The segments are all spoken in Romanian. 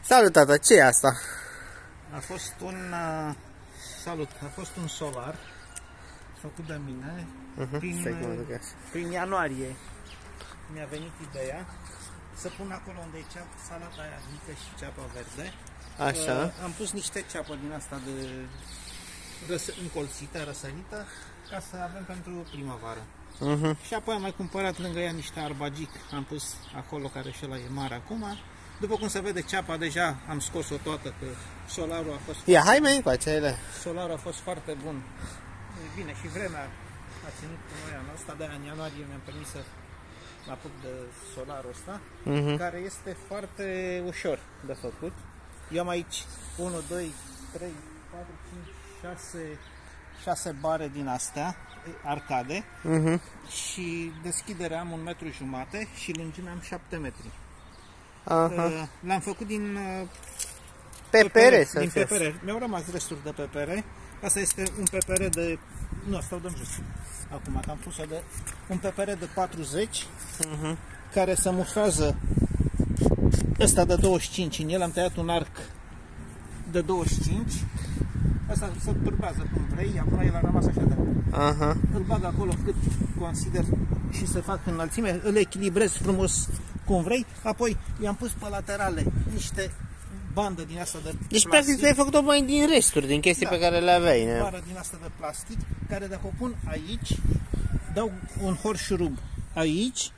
Salut, tata, ce e asta? A fost un salut, a fost un solar făcut de mine prin ianuarie. Mi-a venit ideea să pun acolo unde e salata aia mică și ceapa verde. Așa. Am pus niște ceapă din asta de încolțită, răsărită, ca să avem pentru primăvară. Și apoi am mai cumpărat lângă ea niște arbagic, am pus acolo, care și ăla e mare acum. După cum se vede, ceapa deja am scos-o toată, că solarul a fost... Ia, hai mai încoace, ele. Solarul a fost foarte bun. Bine, și vremea a ținut cu noi anul ăsta, de-aia în ianuarie mi-am permis să mă apuc de solarul ăsta, care este foarte ușor de făcut. Eu am aici 1, 2, 3, 4, 5, 6 bare din astea, arcade, și deschiderea am 1,5 m și lungimea am 7 metri. L-am făcut din pepere. Din pepere. Mi-au rămas resturi de pepere. Asta este un pepere de... Nu, asta o dăm jos. Acum, că am pus-o de... Un pepere de 40, care se mufează ăsta de 25. În el am tăiat un arc de 25. Asta se turbează cum vrei. Acum el a rămas așa de... Îl bag acolo cât consider și să fac înălțime. Îl echilibrez frumos cum vrei. Apoi i-am pus pe laterale niște bandă din asta de plastic. Deci practic tu ai făcut-o mai din resturi, din chestii pe care le aveai. O bară din asta de plastic, care dacă o pun aici, dau un horșurub aici,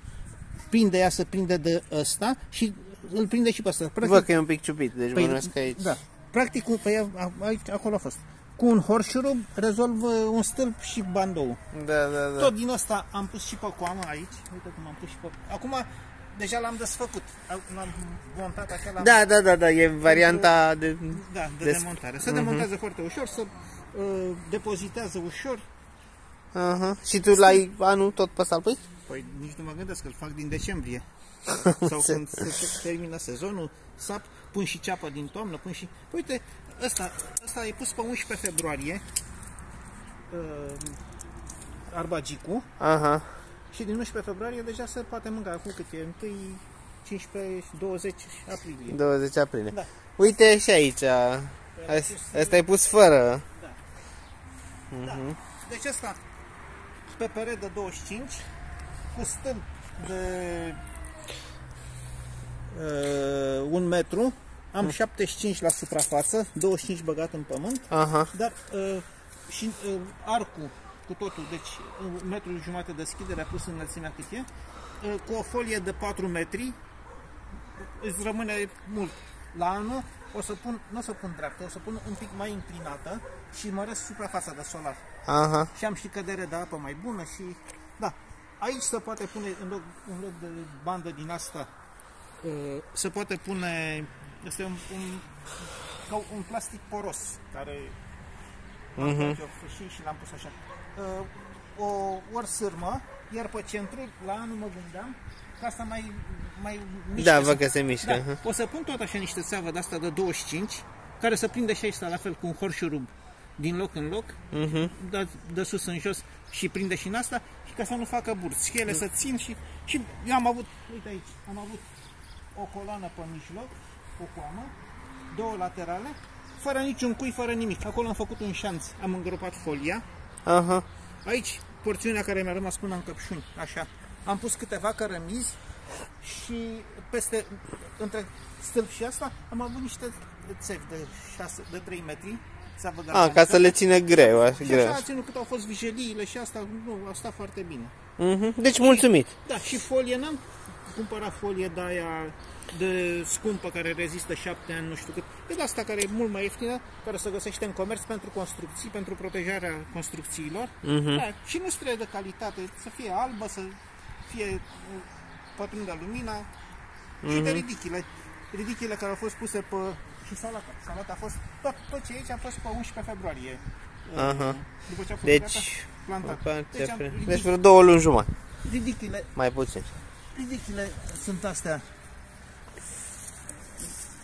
prinde ea, să prinde de ăsta și îl prinde și pe ăsta. Văd că e un pic ciupit, deci bănuiesc că aici. Da. Practic, aici, acolo a fost. Cu un horșurub rezolvă un stâlp și bandou. Da. Tot din asta am pus și pe coamă aici. Uite cum am pus și pe... Acum deja l-am desfăcut. L-am montat așa. Da, e varianta de demontare. Se demontează foarte ușor, se depozitează ușor. Și tu l-ai anul tot pe salpui? Păi nici nu mă gândesc că îl fac din decembrie. Sau când se termină sezonul, sap, pun și ceapă din toamnă, pun și... Uite, ăsta e pus pe 11 februarie, arbagicul. Și din 11 februarie deja se poate mânca. Acum cât e? 1, 15, 20 aprilie. 20 aprilie. Da. Uite și aici. Asta e pus fără. Da. Deci asta, pepere de 25, cu stâlp de 1 metru. Am 75 la suprafață, 25 băgat în pământ. Dar și arcul cu totul, deci 1,5 m deschidere, a pus înălțimea cât e, cu o folie de 4 metri, îți rămâne mult. La anul o să pun, nu o să pun dreaptă, o să pun un pic mai înclinată și măresc suprafața de solar. Și am și cădere de apă mai bună și, da, aici se poate pune, în loc de bandă din asta, se poate pune, este un plastic poros, care și l-am pus așa. Ori sârmă, iar pe centru, la anul mă gândeam că asta mai mișcă. Da, văd că se mișcă. O să pun tot așa niște țeavă de asta de 25, care să prinde și aici, la fel, cu un horșurub din loc în loc, de sus în jos și prinde și în asta, și ca să nu facă burți. Și ele să țin și eu am avut, uite aici, am avut o coloană pe mijloc, o coamă, 2 laterale, fără niciun cui, fără nimic. Acolo am făcut un șanț, am îngropat folia. Aici, porțiunea care mi-a rămas până în căpșuni, așa. Am pus câteva cărămizi și peste, între stâlp și asta, am avut niște țevi de 3 metri. Ca să le țină greu. Așa a ținut cât au fost vijeliile și asta, au stat foarte bine. Deci mulțumit. Da, și folie n-am cumpărat folie de aia de scumpă, care rezistă 7 ani, nu știu cât. De asta care e mult mai ieftină, care se găsește în comerț pentru construcții, pentru protejarea construcțiilor. Da, și nu trebuie de calitate, să fie albă, să fie pătrundă lumina. Și de ridichile care au fost puse pe... Și salata. Salata a fost... Tot ce aici a fost pe 11 februarie. După ce a fost gata, plantat. Deci vreo 2 luni jumătate. Ridichile... Mai puțin. Ridichile sunt astea.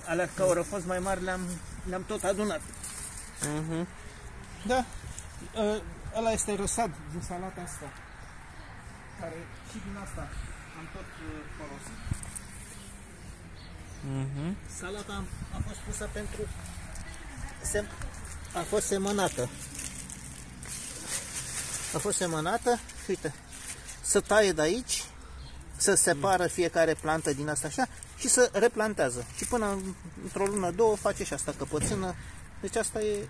Alea care au fost mai mari le-am tot adunat. Da. Ăla este răsad din salata asta, care și din asta am tot folosit. Salata a fost pusă pentru... A fost semănată. A fost semănată, uite, să taie de aici, să separă fiecare plantă din asta așa și să replantează. Și până într-o lună, două face și asta căpățână. Deci asta e...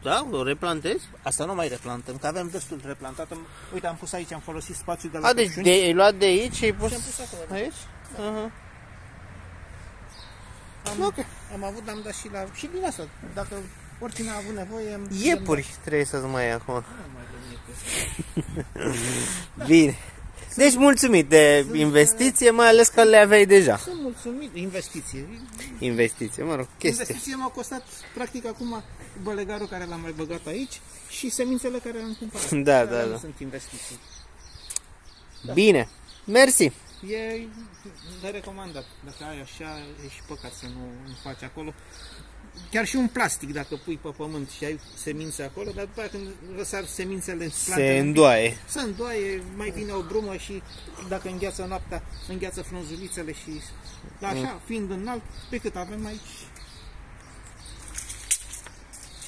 Da, o replantezi? Asta nu mai replantăm, că avem destul de replantat. Uite, am pus aici, am folosit spațiul de la deci ai luat de aici și ai pus... Și am pus acolo. Aici? Da. Am dat și la... Și din asta, dacă oricine a avut nevoie... Iepuri trebuie să-ți mai iei acum. Bine. Deci mulțumit de investiție, mai ales că le aveai deja. Sunt mulțumit. Investiție, mă rog, chestie. Investiție m-a costat, practic, acum bălegarul care l-am mai băgat aici și semințele care le-am cumpărat. Da. Sunt investiții. Da. Bine, mersi. E de recomandat. Dacă ai așa, e și păcat să nu faci acolo. Chiar și un plastic, dacă pui pe pământ și ai semințe acolo, dar după aceea când răsar semințele, se îndoaie. Se îndoaie, mai vine o brumă și dacă îngheață noaptea, îngheață frunzulițele și așa, fiind înalt, pe cât avem aici.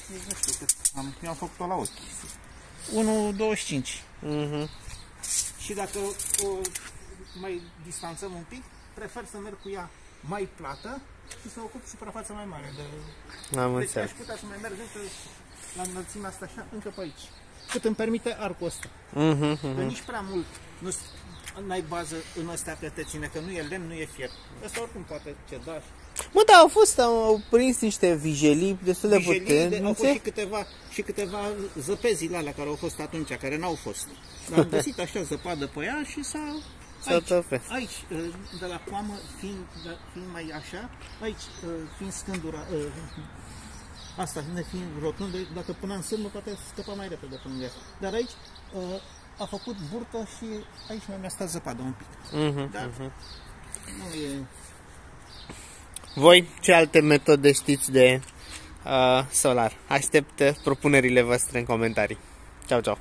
Nu știu cât eu am făcut-o la ochi. 1,25. Și dacă o mai distanțăm un pic, prefer să merg cu ea mai plată și să ocup suprafața mai mare. Deci aș putea să mai merg la înălțimea asta așa, încă pe aici. Cât îmi permite arcul ăsta. Că nici prea mult n-ai bază în astea că te ține, că nu e lemn, nu e fier. Ăsta oricum poate ceda. Mă, da, au prins niște vijelii destul de puternice. Au fost și câteva zăpezile alea care au fost atunci, care n-au fost. Dar am găsit așa zăpadă pe ea și s-a... Aici, de la poamă, fiind mai așa, aici, fiind scândura, asta, nefiind rotundă, dacă puneam sârmă, poate scăpa mai repede până ea. Dar aici a făcut burtă și aici mi-a stat zăpadă un pic. Dar nu e... Voi, ce alte metode știți de solar? Aștept propunerile voastre în comentarii. Ceau, ceau!